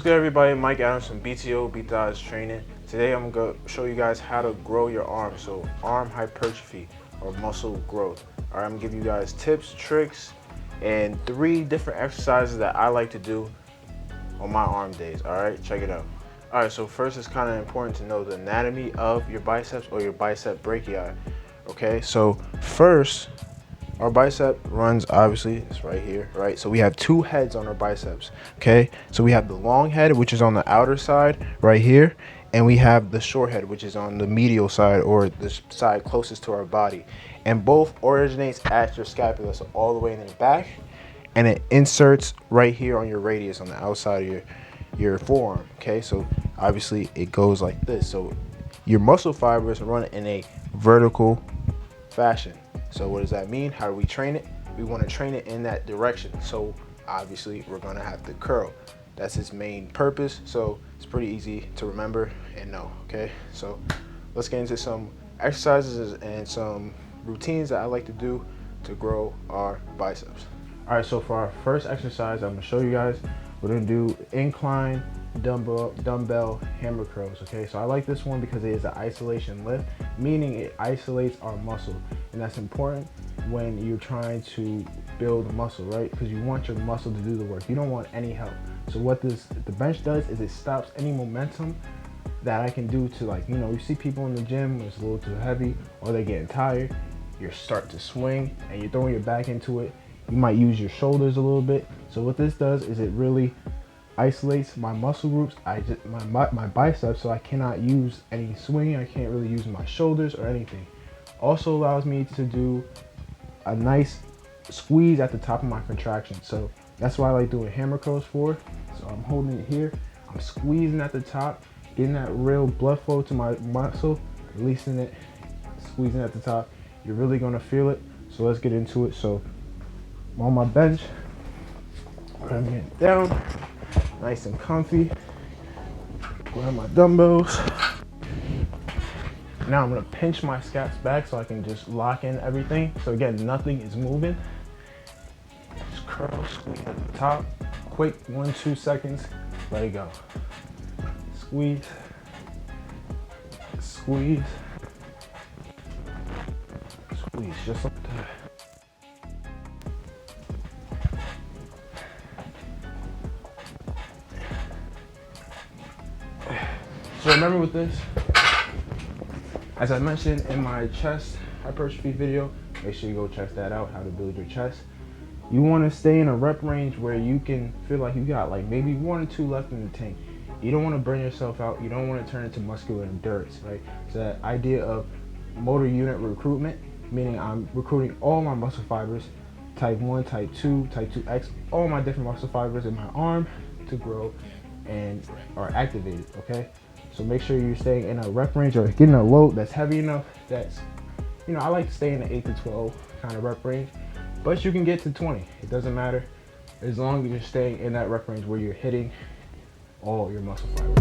good, everybody? Mike Adams from BTO, Beat the Odds Training. Today I'm going to show you guys how to grow your arm, so arm hypertrophy or muscle growth. All right, I'm going to give you guys tips, tricks, and 3 different exercises that I like to do on my arm days. All right, check it out. All right, so first it's kind of important to know the anatomy of your biceps or your bicep brachii. Okay, so first, our bicep runs, obviously, it's right here, right? So we have 2 heads on our biceps, okay? So we have the long head, which is on the outer side, right here, and we have the short head, which is on the medial side, or the side closest to our body. And both originates at your scapula, so all the way in the back, and it inserts right here on your radius, on the outside of your forearm, okay? So obviously it goes like this. So your muscle fibers run in a vertical fashion. So what does that mean? How do we train it? We want to train it in that direction. So obviously we're going to have to curl. That's its main purpose. So it's pretty easy to remember and know, okay? So let's get into some exercises and some routines that I like to do to grow our biceps. All right, so for our first exercise, I'm going to show you guys, we're going to do incline dumbbell hammer curls. Okay, so I like this one because it is an isolation lift, meaning it isolates our muscle, and that's important when you're trying to build muscle, right? Because you want your muscle to do the work. You don't want any help. So what the bench does is it stops any momentum that I can do to, like, you know, you see people in the gym when it's a little too heavy or they're getting tired, you start to swing and you're throwing your back into it. You might use your shoulders a little bit. So what this does is it really isolates my muscle groups, my biceps, so I cannot use any swing. I can't really use my shoulders or anything. Also allows me to do a nice squeeze at the top of my contraction. So that's why I like doing hammer curls for. So I'm holding it here, I'm squeezing at the top, getting that real blood flow to my muscle, releasing it, squeezing at the top. You're really gonna feel it. So let's get into it. So I'm on my bench, I'm getting down, nice and comfy. Grab my dumbbells. Now I'm gonna pinch my scaps back so I can just lock in everything. So again, nothing is moving. Just curl, squeeze at the top. Quick, 1-2 seconds, let it go. Squeeze, squeeze, squeeze, just like that. So remember with this, as I mentioned in my chest hypertrophy video, make sure you go check that out, how to build your chest. You want to stay in a rep range where you can feel like you got like maybe 1 or 2 left in the tank. You don't want to burn yourself out. You don't want to turn into muscular endurance, right? So that idea of motor unit recruitment, meaning I'm recruiting all my muscle fibers, type 1, type 2, type 2X, all my different muscle fibers in my arm to grow and are activated, okay? So make sure you're staying in a rep range or getting a load that's heavy enough. That's, you know, I like to stay in the 8 to 12 kind of rep range, but you can get to 20. It doesn't matter as long as you're staying in that rep range where you're hitting all your muscle fibers.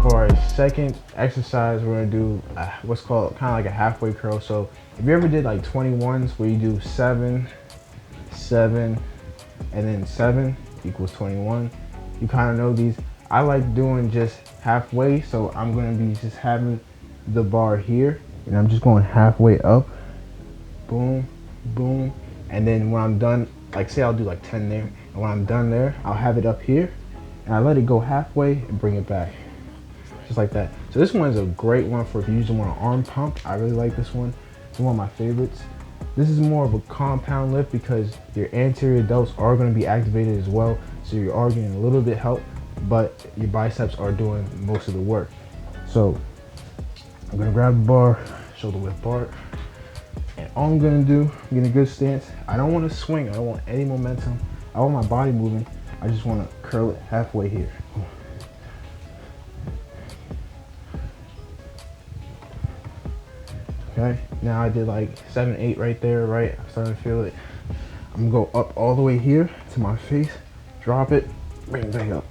Right? Second exercise, we're gonna do what's called kind of like a halfway curl. So if you ever did like 21s where you do 7, 7, and then 7 equals 21, you kind of know these. I like doing just halfway, so I'm gonna be just having the bar here and I'm just going halfway up, boom, boom, and then when I'm done, like say I'll do like 10 there, and when I'm done there, I'll have it up here and I let it go halfway and bring it back. Just like that. So this one is a great one for if you usually want an arm pump. I really like this one. It's one of my favorites. This is more of a compound lift because your anterior delts are going to be activated as well. So you are getting a little bit help, but your biceps are doing most of the work. So I'm going to grab the bar, shoulder width bar, and all I'm going to do, get a good stance. I don't want to swing. I don't want any momentum. I want my body moving. I just want to curl it halfway here. Okay, now I did like 7, 8 right there, right? I'm starting to feel it. I'm gonna go up all the way here to my face, drop it, bring it back up.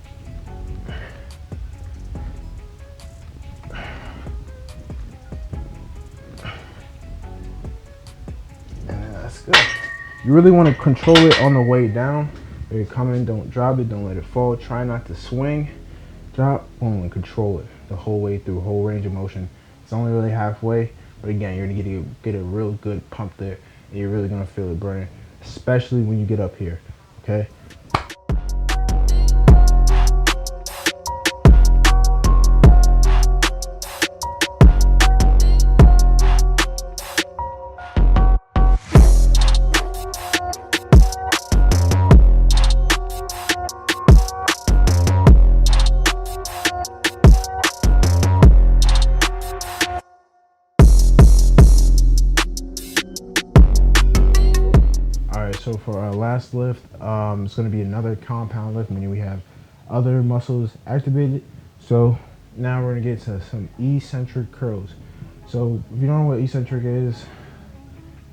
And that's good. You really want to control it on the way down. When you're coming, don't drop it, don't let it fall. Try not to swing, drop, boom, and control it the whole way through, whole range of motion. It's only really halfway, but again, you're gonna get a real good pump there, and you're really gonna feel it burning, especially when you get up here, okay? So for our last lift, it's going to be another compound lift, meaning we have other muscles activated. So now we're going to get to some eccentric curls. So if you don't know what eccentric is,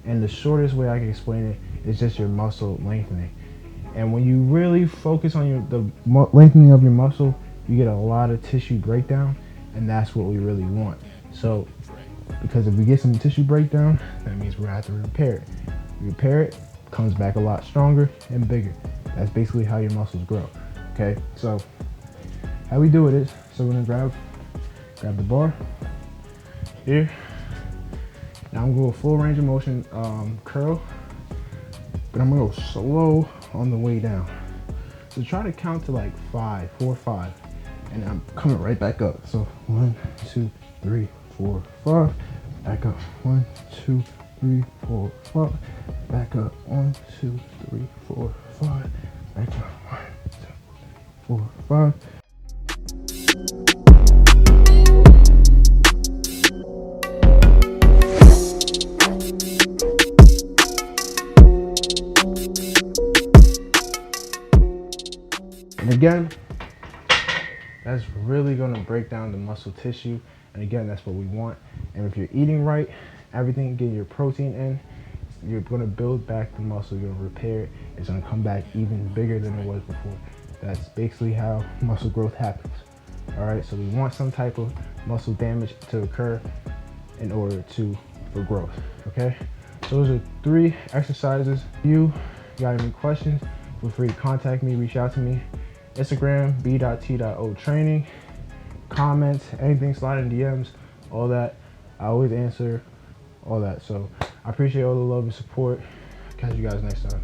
and the shortest way I can explain it is just your muscle lengthening. And when you really focus on the lengthening of your muscle, you get a lot of tissue breakdown, and that's what we really want. So because if we get some tissue breakdown, that means we're going to have to repair it. Repair it, comes back a lot stronger and bigger. That's basically how your muscles grow. Okay, so how we do it is, so we're gonna grab the bar here. Now I'm gonna go full range of motion curl, but I'm gonna go slow on the way down. So try to count to like 5, 4, 5, and I'm coming right back up. So 1, 2, 3, 4, 5, back up. 1, 2, 3, 4, 5, back up. 1, 2, 3, 4, 5, back up. 1, 2, 4, 5. And again, that's really going to break down the muscle tissue, and again, that's what we want. And if you're eating right, everything, getting your protein in, you're going to build back the muscle, you're going to repair it, it's going to come back even bigger than it was before. That's basically how muscle growth happens. All right, so we want some type of muscle damage to occur in order for growth. Okay, so those are 3 exercises. If you got any questions, feel free to contact me, reach out to me. Instagram, b.t.o.training, comments, anything, slide in DMs, all that. I always answer all that. So I appreciate all the love and support. Catch you guys next time.